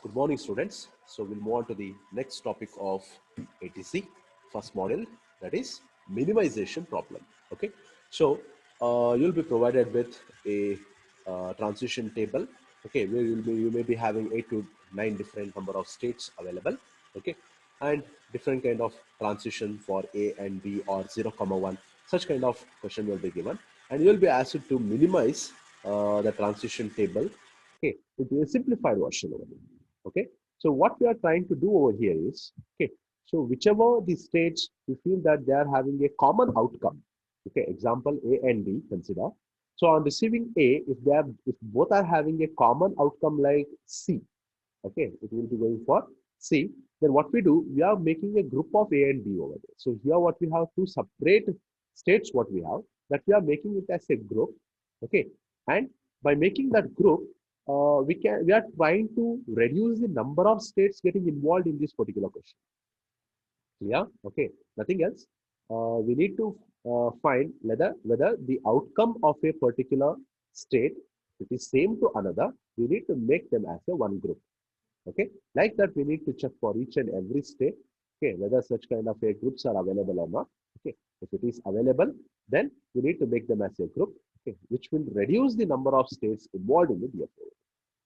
Good morning, students. So we'll move on to the next topic of ATC, first model, that is minimization problem. Okay. So you'll be provided with a transition table. Okay, where you may be having 8 to 9 different number of states available. Okay, and different kind of transition for A and B or 0, 1. Such kind of question will be given, and you'll be asked to minimize the transition table. Okay, into a simplified version over here. Okay, so what we are trying to do over here is, okay, so whichever the states we feel that they are having a common outcome, okay, example A and B, consider. So on receiving A, if both are having a common outcome like C, okay, it will be going for C. Then what we do, we are making a group of A and B over there. So here what we have, two separate states what we have, that we are making it as a group, okay, and by making that group, we are trying to reduce the number of states getting involved in this particular question. Yeah, okay, nothing else. We need to find whether the outcome of a particular state, it is same to another, we need to make them as a one group. Okay, like that we need to check for each and every state, okay, whether such kind of a groups are available or not. Okay, if it is available, then we need to make them as a group, okay, which will reduce the number of states involved in the DFO.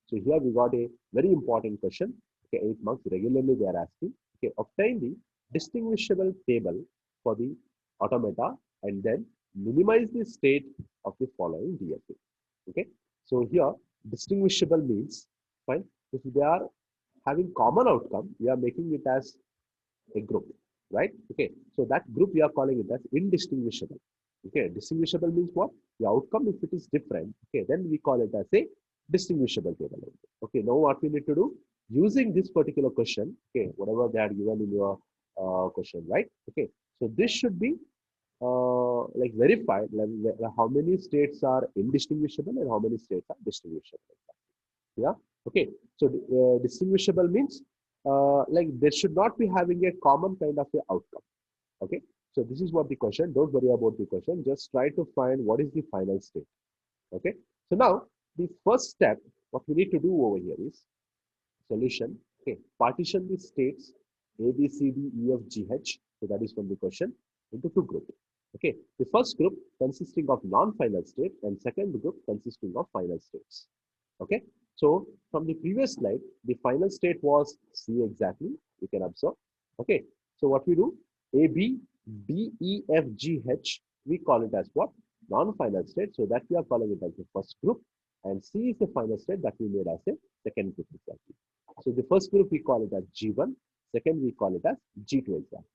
So here we got a very important question. Okay, 8 marks regularly they are asking. Okay, obtain the distinguishable table for the automata and then minimize the state of the following DFA. Okay, so here distinguishable means, fine, if they are having common outcome, we are making it as a group, right? Okay, so that group we are calling it as indistinguishable. Okay, distinguishable means what? The outcome, if it is different, okay, then we call it as a distinguishable table. Okay, now what we need to do, using this particular question, okay, whatever they are given in your question, right? Okay, so this should be like verified, like how many states are indistinguishable and how many states are distinguishable. Yeah, okay, so distinguishable means like there should not be having a common kind of a outcome. Okay, so this is what the question, don't worry about the question, just try to find what is the final state. Okay, so now the first step what we need to do over here is solution. Okay, partition the states A, B, C, D, E, F, G, H, so that is from the question, into two groups. Okay, the first group consisting of non-final state and second group consisting of final states. Okay, so from the previous slide, the final state was C exactly, you can observe. Okay, so what we do, A, B, D, E, F, G, H, we call it as what? Non-final state, so that we are calling it as the first group, and C is the final state that we made as a second group exactly. So the first group we call it as G1, second we call it as G2 exactly.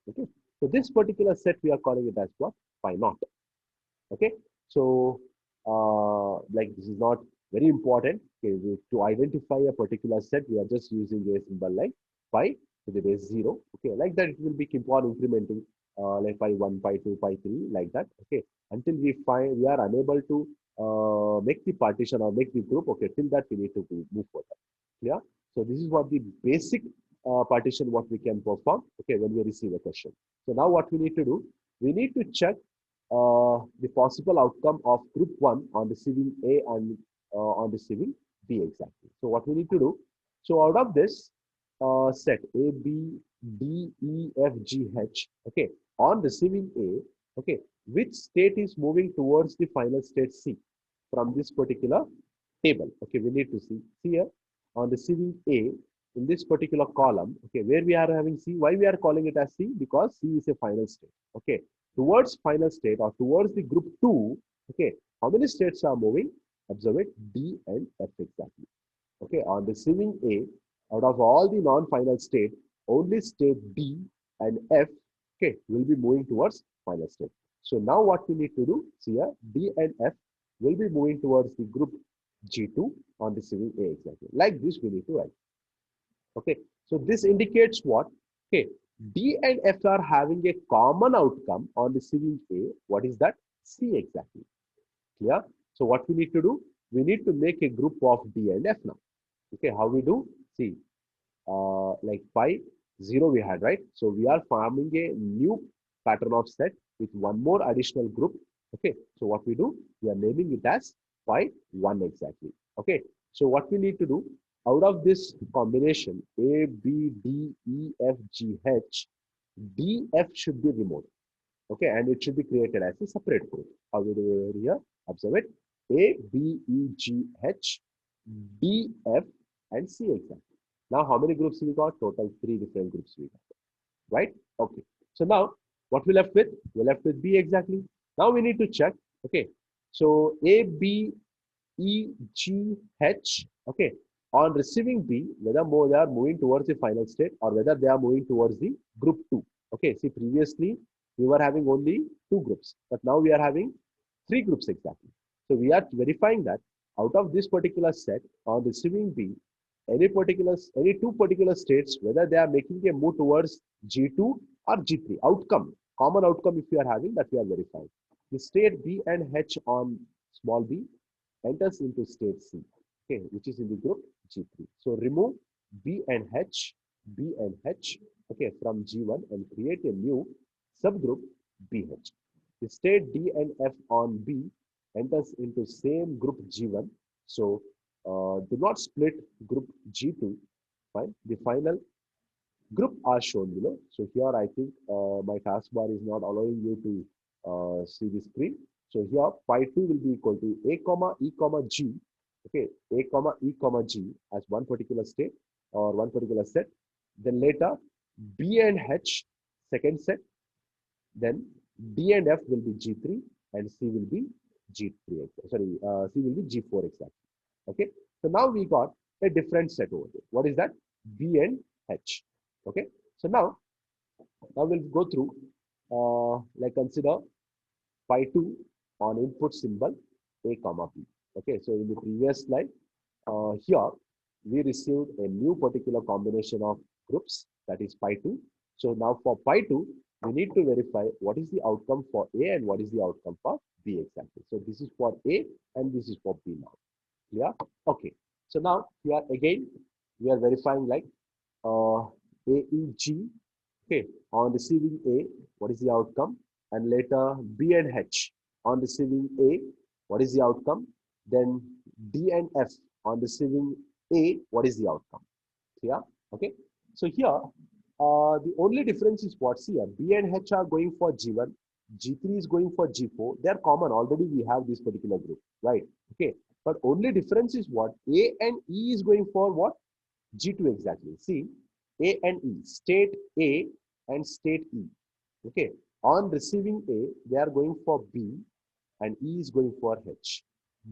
Okay, so this particular set we are calling it as what? Phi naught. Okay, so like this is not very important. Okay, to identify a particular set, we are just using a symbol like pi to the base 0. Okay, like that it will be keep on incrementing like pi 1, pi 2, pi 3, like that. Okay, until we find we are unable to make the partition or make the group. Okay, till that we need to move further. Clear? So this is what the basic partition what we can perform. Okay, when we receive a question. So now what we need to do, we need to check the possible outcome of group 1 on receiving A and on receiving B exactly. So what we need to do, so out of this set A, B, D, E, F, G, H, okay, on receiving A, okay, which state is moving towards the final state C from this particular table? Okay, we need to see here on receiving A in this particular column, okay, where we are having C. Why we are calling it as C? Because C is a final state. Okay, towards final state or towards the group 2, okay, how many states are moving? Observe it, D and F exactly. Okay, on receiving A, out of all the non-final state, only state D and F, okay, will be moving towards final state. So now what we need to do, see here, D and F will be moving towards the group G2 on receiving A exactly. Like this we need to write. Okay, so this indicates what? Okay, D and F are having a common outcome on receiving A. What is that? C exactly. Clear? So what we need to do? We need to make a group of D and F now. Okay, how we do? See, like pi 0 we had, right? So we are forming a new pattern of set with one more additional group. Okay, so what we do? We are naming it as pi 1 exactly. Okay, so what we need to do? out of this combination A, B, D, E, F, G, H, D, F should be removed. Okay, and it should be created as a separate group. How we do it here? Observe it. A, B, E, G, H, D, F, and C exactly. Now, how many groups we got? Total 3 different groups we got. Right? Okay. So now, what we left with? We're left with B exactly. Now we need to check. Okay. So A, B, E, G, H. Okay. On receiving B, whether they are moving towards the final state or whether they are moving towards the group 2. Okay. See, previously we were having only 2 groups, but now we are having 3 groups exactly. So we are verifying that out of this particular set on receiving B, any 2 particular states, whether they are making a move towards G2 or G3. Outcome, common outcome if you are having that we are verifying. The state B and H on small b enters into state C, okay, which is in the group G3. So remove B and H, okay, from G1 and create a new subgroup BH. The state D and F on B enters into same group G1. So do not split group G2. Fine. The final group are shown below. So here I think my taskbar is not allowing you to see the screen. So here pi2 will be equal to A comma E comma G. Okay, A comma E comma G as one particular state or one particular set. Then later B and H second set. Then D and F will be G3 and C will be G3. Sorry, C will be G4 exactly. Okay, so now we got a different set over there. What is that? B and H. Okay, so now we'll go through like consider pi2 on input symbol A comma B. Okay, so in the previous slide, here we received a new particular combination of groups, that is pi2. So now for pi2, we need to verify what is the outcome for A and what is the outcome for B exactly. So this is for A and this is for B now. Clear? Okay. So now here again we are verifying like AEG. Okay, on receiving A, what is the outcome? And later B and H on receiving A, what is the outcome? Then D and F on receiving A, what is the outcome? Clear? Okay. So here, the only difference is what's here. B and H are going for G1, G3 is going for G4. They are common. Already we have this particular group, right? Okay. But only difference is what? A and E is going for what? G2 exactly. See, A and E, state A and state E. Okay. On receiving A, they are going for B and E is going for H.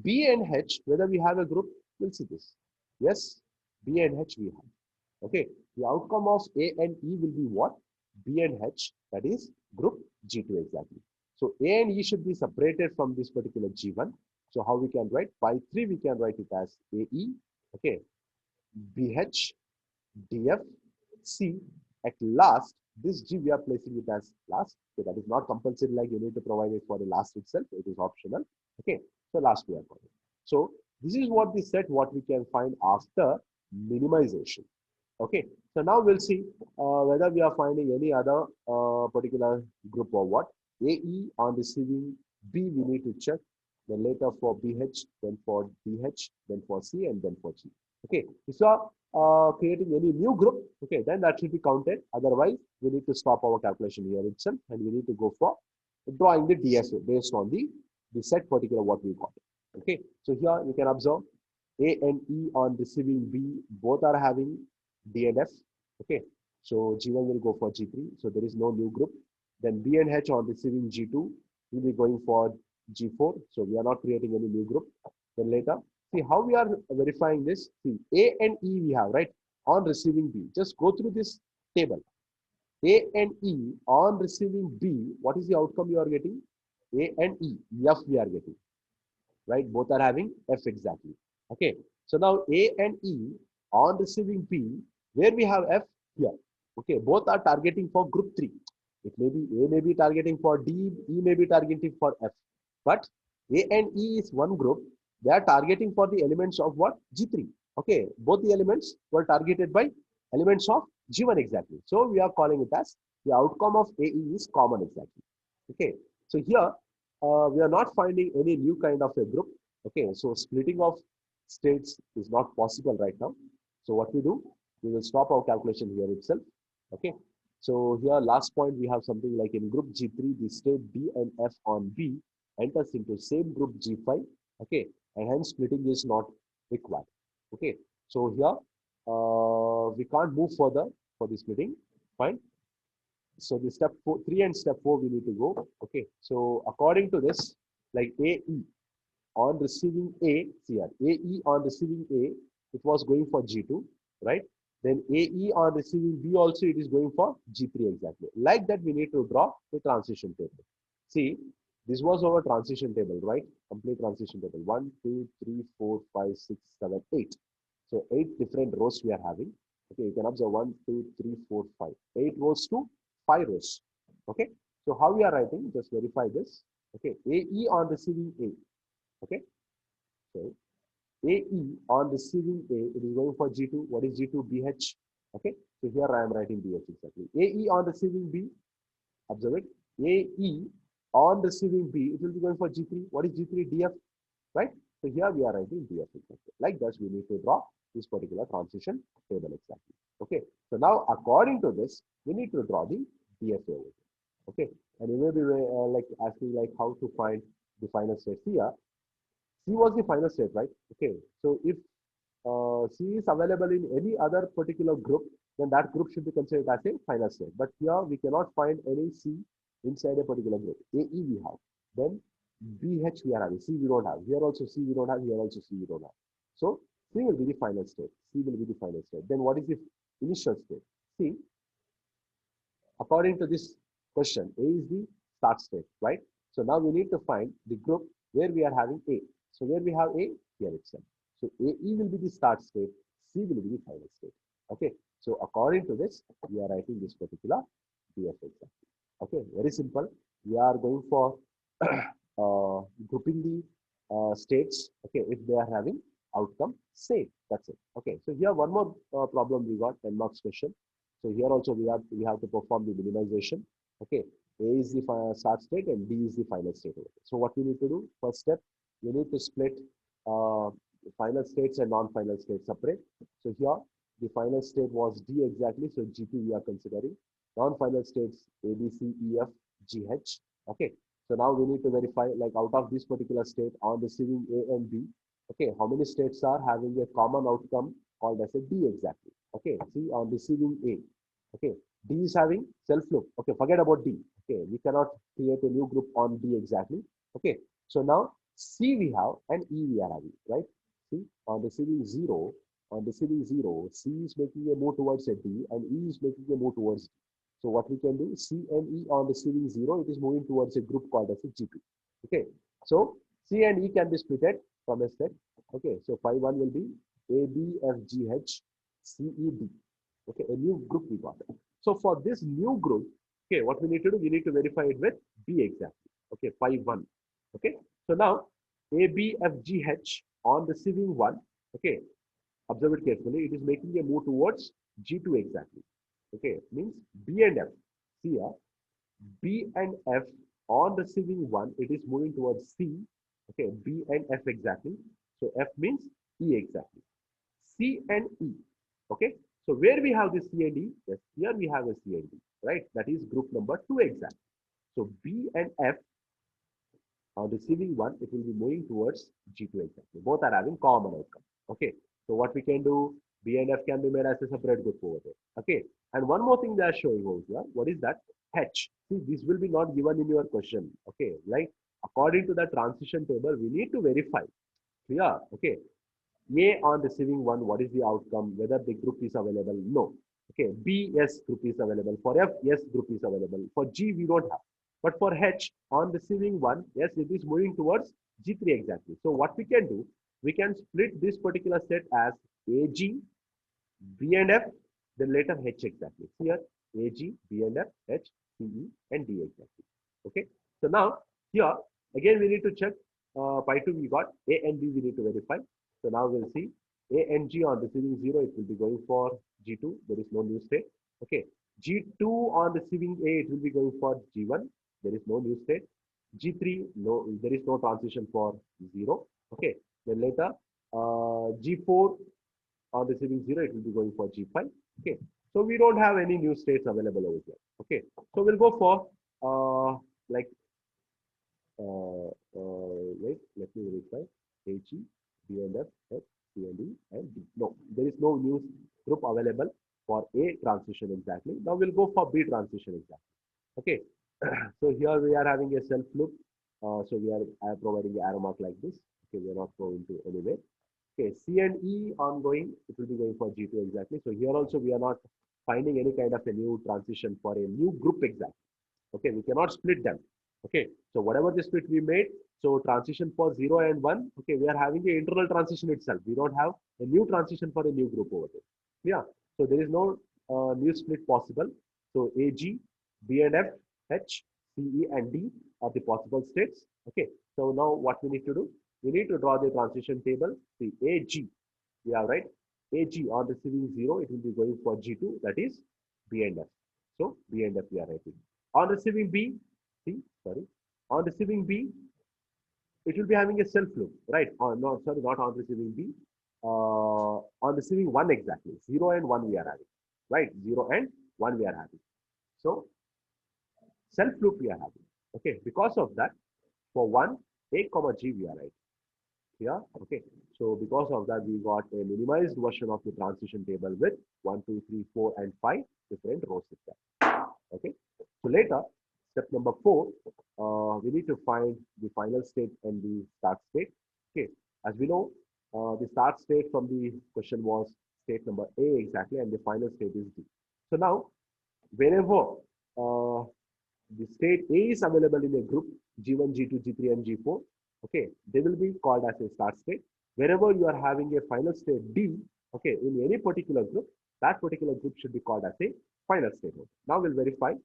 B and H, whether we have a group, we'll see this. Yes, B and H we have. Okay. The outcome of A and E will be what? B and H, that is group G2 exactly. So A and E should be separated from this particular G1. So how we can write? By 3 we can write it as AE, okay, BH, DF, C. At last, this G we are placing it as last. Okay, that is not compulsory like you need to provide it for the last itself. It is optional. Okay, so last we are calling. So this is what the set what we can find after minimization. Okay, so now we'll see whether we are finding any other particular group or what. AE on receiving B we need to check. Then later for BH, then for DH, then for C, and then for G. Okay, if you are creating any new group, okay, then that should be counted. Otherwise, we need to stop our calculation here itself, and we need to go for drawing the DSA based on the set particular what we got. Okay, so here you can observe A and E on receiving B, both are having D and F. Okay, so G1 will go for G3, so there is no new group. Then B and H on receiving G2 will be going for G4, so we are not creating any new group. Then later, see how we are verifying this. See, A and E we have, right, on receiving B. Just go through this table. A and E on receiving B, what is the outcome you are getting? A and E, F we are getting, right? Both are having F exactly. Okay, so now A and E on receiving B, where we have F here. Okay, both are targeting for group 3. It may be A may be targeting for D, E may be targeting for F. But A and E is one group. They are targeting for the elements of what? G3. Okay, both the elements were targeted by elements of G1 exactly. So we are calling it as the outcome of AE is common exactly. Okay, so here we are not finding any new kind of a group. Okay, so splitting of states is not possible right now. So what we do, we will stop our calculation here itself. Okay. So here last point we have something like in group G3, the state D and F on B enters into same group G5. Okay. And hence splitting is not required. Okay. So here we can't move further for the splitting. Fine. So the step 3 and step 4 we need to go. Okay. So according to this, like AE on receiving A, see here, AE on receiving A, it was going for G2, right? Then AE on receiving B also, it is going for G3 exactly. Like that, we need to draw the transition table. See, this was our transition table, right? Complete transition table. 1, 2, 3, 4, 5, 6, 7, 8. So 8 different rows we are having. Okay, you can observe 1, 2, 3, 4, 5. 8 rows to 5 rows. Okay, so how we are writing? Just verify this. Okay, AE on receiving A. Okay, so AE on receiving A, it is going for G2. What is G2? BH. Okay, so here I am writing BH exactly. AE on receiving B, observe it. AE on receiving B, it will be going for G3. What is G3? DF, right? So here we are writing DF exactly. Like that, we need to draw this particular transition table exactly. Okay, so now according to this, we need to draw the DF over here. Okay, and you may be like asking like how to find the final state here. C was the final state, right? Okay, so if C is available in any other particular group, then that group should be considered as a final state. But here we cannot find any C inside a particular group. AE we have. Then BH we are having. C we don't have. Here also C we don't have. Here also C we don't have. So C will be the final state. C will be the final state. Then what is the initial state? C, according to this question, A is the start state, right? So now we need to find the group where we are having A. So where we have A, here itself. So AE will be the start state, C will be the final state. Okay. So according to this, we are writing this particular DF exactly. Okay, very simple. We are going for grouping the states. Okay, if they are having outcome same. That's it. Okay. So here one more problem we got, 10 marks question. So here also we have to perform the minimization. Okay, A is the start state and B is the final state. So what we need to do? First step, we need to split final states and non-final states separate. So here the final state was D exactly. So G2 we are considering. Non-final states A, B, C, E, F, G, H. Okay. So now we need to verify like out of this particular state on receiving A and B. Okay, how many states are having a common outcome called as a D exactly? Okay, see on receiving A. Okay, D is having self loop. Okay, forget about D. Okay, we cannot create a new group on D exactly. Okay, so now C we have and E we are having, right? See, on receiving 0, C is making a move towards a D and E is making a move towards D. So what we can do, C and E on receiving 0, it is moving towards a group called as a G2. Okay, so C and E can be splitted from a set. Okay, so phi 1 will be A, B, F, G, H, C, E, D. Okay, a new group we got. So for this new group, okay, what we need to do, we need to verify it with B exactly. Okay, phi 1. Okay, so now A, B, F, G, H on receiving 1. Okay, observe it carefully. It is making a move towards G2 exactly. Okay, means B and F. See here, B and F on receiving 1, it is moving towards C. Okay, B and F exactly. So F means E exactly. C and E. Okay, so where we have the C and E? Yes, here we have a C and D, right? That is group number 2 exactly. So B and F on receiving 1, it will be moving towards G2 exactly. Both are having common outcome. Okay, so what we can do, B and F can be made as a separate group over there. Okay, and one more thing they are showing over here. What is that? H. See, this will be not given in your question. Okay, like according to the transition table, we need to verify. Yeah, okay. A on receiving 1, what is the outcome? Whether the group is available? No. Okay, B, yes, group is available. For F, yes, group is available. For G, we don't have. But for H, on receiving 1, yes, it is moving towards G3 exactly. So what we can do, we can split this particular set as AG, B and F, then later H exactly. Here, AG, B and F, H, C, E, and D exactly. Okay. So now, here, again, we need to check pi 2 we got, A and B we need to verify. So now we'll see A and G on receiving 0, it will be going for G2. There is no new state. Okay. G2 on receiving A, it will be going for G1. There is no new state. G3, no, there is no transition for 0. Okay. Then later, G4 On receiving 0, it will be going for G5. Okay. So we don't have any new states available over here. Okay. So we'll go for like wait, let me verify. AG, B and F, H, C and E, and D. No, there is no new group available for A transition exactly. Now we'll go for B transition exactly. Okay. So here we are having a self loop. So we are providing the arrow mark like this. Okay, we are not going to anywhere. Okay, C and E ongoing, it will be going for G2 exactly. So here also we are not finding any kind of a new transition for a new group exactly. Okay, we cannot split them. Okay, so whatever the split we made, so transition for 0 and 1, okay, we are having a internal transition itself. We don't have a new transition for a new group over there. Yeah, so there is no new split possible. So A, G, B and F, H, C, E and D are the possible states. Okay, so now what we need to do? We need to draw the transition table. See AG, we are right. AG on receiving 0, it will be going for G2, that is B and F. So B and F we are writing. On receiving B, see, sorry, on receiving B, it will be having a self loop, right? No, sorry, not on receiving B. On receiving 1 exactly. 0 and 1 we are having, right? 0 and 1 we are having. So self loop we are having. Okay, because of that, for 1, A comma G we are writing. Yeah, okay. So because of that, we got a minimized version of the transition table with 1, 2, 3, 4, and 5 different rows system. Okay. So later, step number 4, we need to find the final state and the start state. Okay. As we know, the start state from the question was state number A exactly, and the final state is D. So now, whenever the state A is available in a group G1, G2, G3, and G4. Okay, they will be called as a start state. Wherever you are having a final state D, okay, in any particular group, that particular group should be called as a final state. Now we'll verify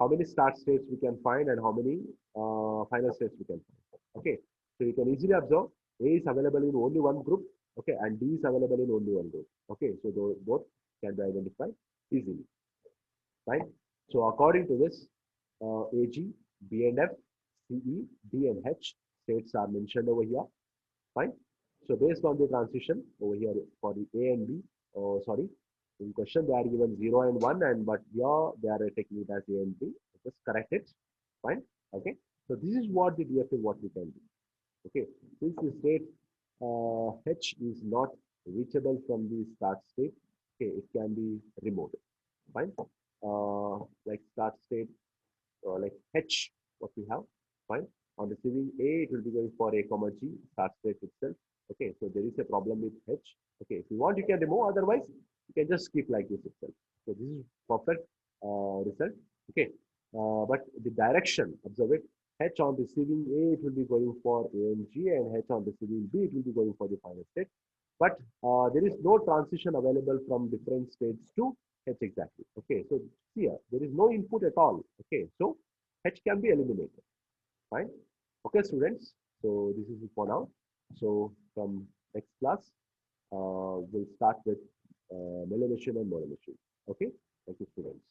how many start states we can find and how many final states we can find. Okay, so you can easily observe A is available in only one group, okay, and D is available in only one group. Okay, so those both can be identified easily. Right? So according to this, AG, B and F, CE, D and H states are mentioned over here. Fine. So based on the transition over here for the A and B, sorry, in question they are given 0 and 1, and but here they are taking it as A and B. Just correct it. Fine. Okay. So this is what the DFA what we can do. Okay. Since the state H is not reachable from the start state, okay, it can be removed. Fine. Like start state, like H, what we have, fine. On receiving A, it will be going for A comma G, start state itself. Okay, so there is a problem with H. Okay, if you want, you can remove. Otherwise, you can just keep like this itself. So this is perfect result. Okay, but the direction, observe it. H on receiving A, it will be going for A and G, and H on receiving B, it will be going for the final state. But there is no transition available from different states to H exactly. Okay, so here there is no input at all. Okay, so H can be eliminated. Fine. Okay, students. So this is it for now. So from next class, we'll start with melimation and molimation. Okay. Thank you, students.